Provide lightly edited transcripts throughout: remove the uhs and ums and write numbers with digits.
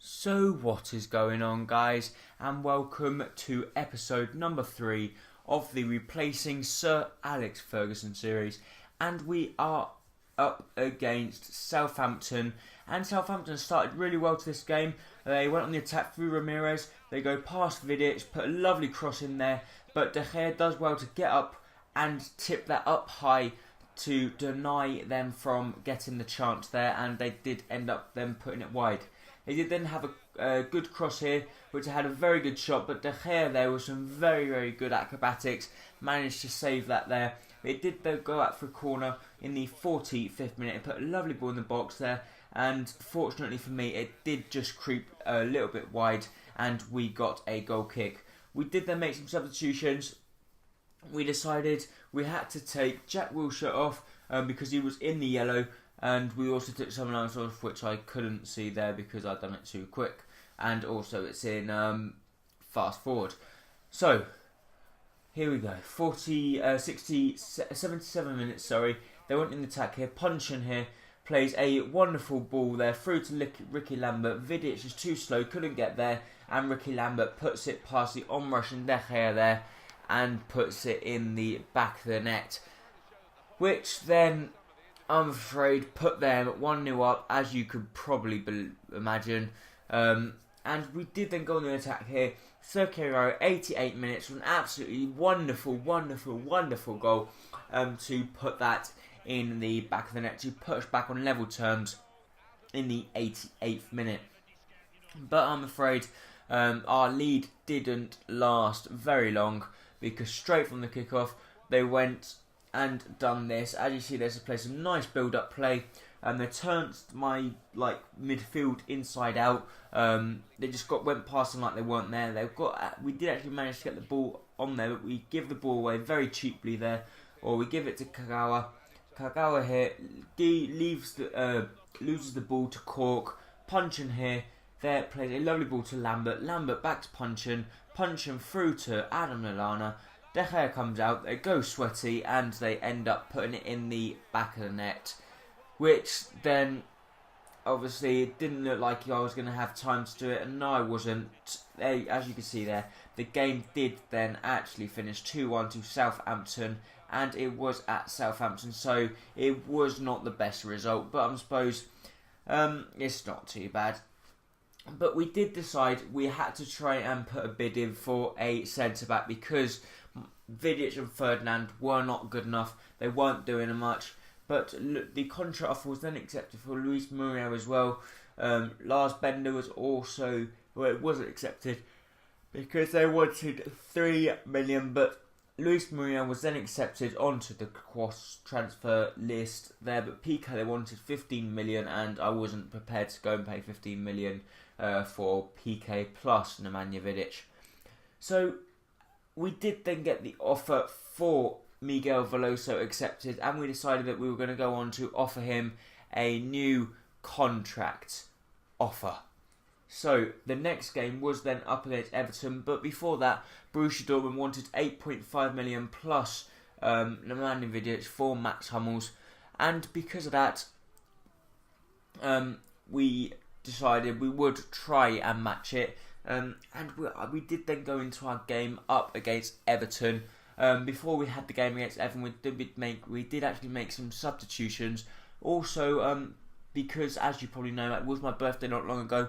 So what is going on, guys, and welcome to episode number 3 of the Replacing Sir Alex Ferguson series, and we are up against Southampton, and Southampton started really well to this game. They went on the attack through Ramirez, they go past Vidic, put a lovely cross in there, but De Gea does well to get up and tip that up high to deny them from getting the chance there, and they did end up them putting it wide. They did then have a good cross here, which had a very good shot, but De Gea there with some very good acrobatics managed to save that there. It did though go out for a corner in the 45th minute and put a lovely ball in the box there, and fortunately for me it did just creep a little bit wide and we got a goal kick. We did then make some substitutions. We decided we had to take Jack Wilshere off because he was in the yellow, and we also took someone else off which I couldn't see there because I'd done it too quick, and also it's in fast forward. So here we go, 77 minutes, they went in the attack here. Punchin here plays a wonderful ball there through to Ricky Lambert. Vidic is too slow, couldn't get there, and Ricky Lambert puts it past the onrushing De Gea there and puts it in the back of the net, which then, I'm afraid, put them 1-0 up, as you could probably imagine. And we did then go on the attack here. Sergio, 88 minutes, with an absolutely wonderful goal to put that in the back of the net, to push back on level terms in the 88th minute. But I'm afraid our lead didn't last very long, because straight from the kickoff they went and done this. As you see, there's a play, some nice build-up play, and they turned my midfield inside out. They just went past them like they weren't there. We did actually manage to get the ball on there, but we give the ball away very cheaply there, or we give it to Kagawa. Kagawa here loses the ball to Cork. Punchin here there plays a lovely ball to Lambert. Lambert back to Punchin through to Adam Lallana. De Gea comes out, they go sweaty, and they end up putting it in the back of the net, which then, obviously, it didn't look like I was going to have time to do it, and no, I wasn't. As you can see there, the game did then actually finish 2-1 to Southampton, and it was at Southampton, so it was not the best result, but I suppose it's not too bad. But we did decide we had to try and put a bid in for a centre-back, because Vidic and Ferdinand were not good enough. They weren't doing much. But the contract offer was then accepted for Luis Muriel as well. Lars Bender was also... Well, it wasn't accepted because they wanted 3 million. But Luis Muriel was then accepted onto the cross transfer list there. But Pico, they wanted 15 million, and I wasn't prepared to go and pay 15 million for Piqué plus Nemanja Vidic. So we did then get the offer for Miguel Veloso accepted, and we decided that we were going to go on to offer him a new contract offer. So the next game was then up against Everton, but before that, Borussia Dortmund wanted 8.5 million plus Nemanja Vidic for Max Hummels, and because of that, we decided we would try and match it, and we did then go into our game up against Everton. Before we had the game against Everton, we did actually make some substitutions. Also, because as you probably know, it was my birthday not long ago,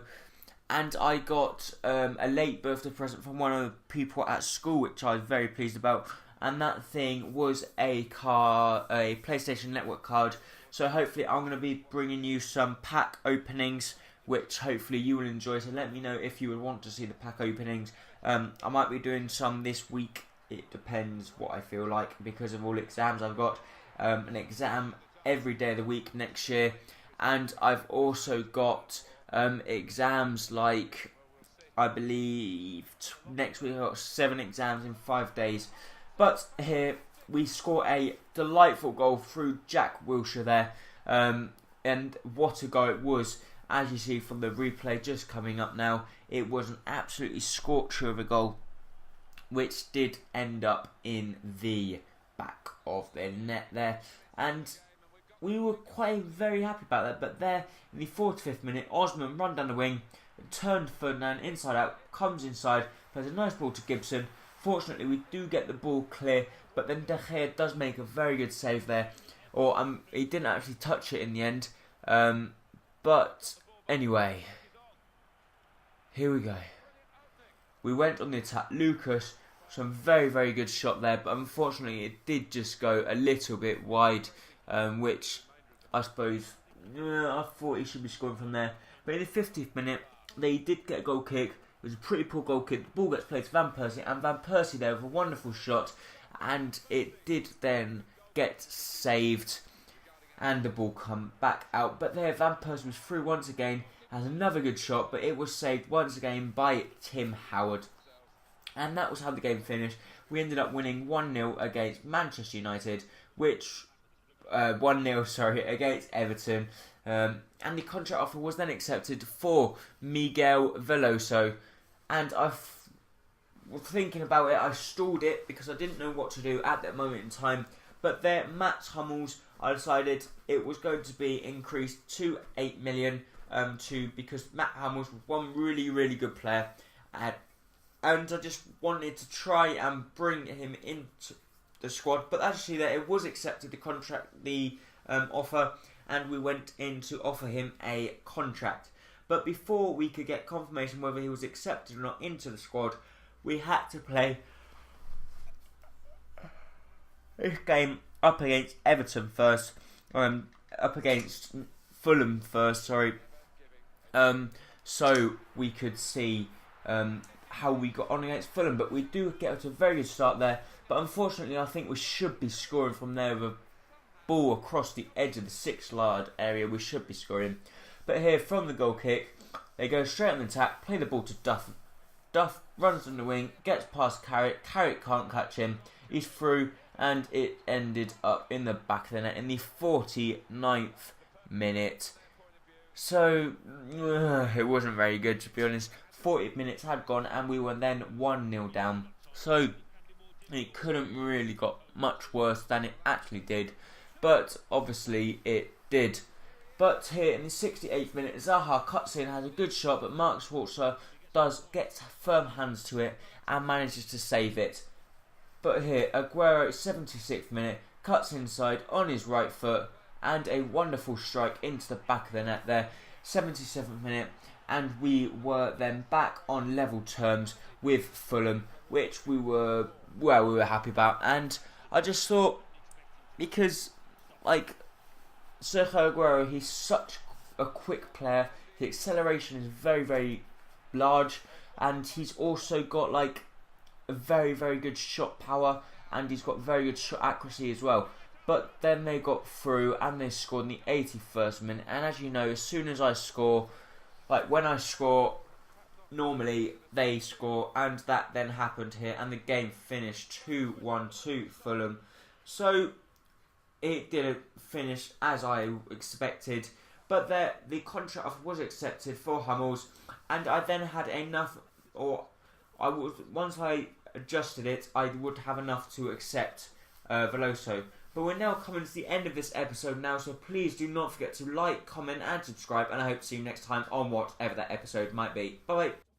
and I got a late birthday present from one of the people at school, which I was very pleased about. And that thing was a PlayStation Network card. So hopefully, I'm going to be bringing you some pack openings, which hopefully you will enjoy. So let me know if you would want to see the pack openings. I might be doing some this week. It depends what I feel like, because of all exams I've got. An exam every day of the week next year, and I've also got exams like, I believe next week I've got 7 exams in 5 days. But here we score a delightful goal through Jack Wilshere there, and what a goal it was. As you see from the replay just coming up now, it was an absolutely scorcher of a goal, which did end up in the back of the net there. And we were very happy about that. But there, in the 45th minute, Osman run down the wing, turned Ferdinand inside out, comes inside, plays a nice ball to Gibson. Fortunately, we do get the ball clear, but then De Gea does make a very good save there. Or he didn't actually touch it in the end. But anyway, here we go. We went on the attack. Lucas, some very, very good shot there, but unfortunately it did just go a little bit wide, which I suppose I thought he should be scoring from there. But in the 50th minute, they did get a goal kick. It was a pretty poor goal kick. The ball gets played to Van Persie, and Van Persie there with a wonderful shot, and it did then get saved, and the ball come back out. But there, Van Persie was through once again, has another good shot, but it was saved once again by Tim Howard. And that was how the game finished. We ended up winning 1-0 against Manchester United, which 1-0, against Everton. And the contract offer was then accepted for Miguel Veloso. And I was thinking about it, I stalled it because I didn't know what to do at that moment in time. But there, Matt Hummels, I decided it was going to be increased to 8 million. Because Matt Hummels was one really, really good player, and I just wanted to try and bring him into the squad. But actually, that it was accepted, the offer, and we went in to offer him a contract. But before we could get confirmation whether he was accepted or not into the squad, we had to play this game up against Everton first, up against Fulham first, so we could see how we got on against Fulham. But we do get to a very good start there, but unfortunately I think we should be scoring from there with a ball across the edge of the 6-yard area. We should be scoring, but here from the goal kick they go straight on the attack, play the ball to Duff. Duff runs on the wing, gets past Carrick. Carrick can't catch him, he's through, and it ended up in the back of the net in the 49th minute. So, it wasn't very good, to be honest. 40 minutes had gone and we were then 1-0 down. So, it couldn't really got much worse than it actually did. But, obviously, it did. But here in the 68th minute, Zaha cuts in, has a good shot, but Mark Schwarzer does get firm hands to it and manages to save it. But here, Aguero, 76th minute, cuts inside on his right foot, and a wonderful strike into the back of the net there, 77th minute, and we were then back on level terms with Fulham, which we were happy about. And I just thought, because Sergio Aguero, he's such a quick player, the acceleration is very, very large, and he's also got a very, very good shot power, and he's got very good shot accuracy as well. But then they got through and they scored in the 81st minute. And as you know, as soon as I score, when I score, normally they score. And that then happened here. And the game finished 2-1 to Fulham. So it didn't finish as I expected. But the contract offer was accepted for Hummels. And I then had enough, once I adjusted it, I would have enough to accept Veloso. But we're now coming to the end of this episode now, so please do not forget to like, comment and subscribe, and I hope to see you next time on whatever that episode might be. Bye bye.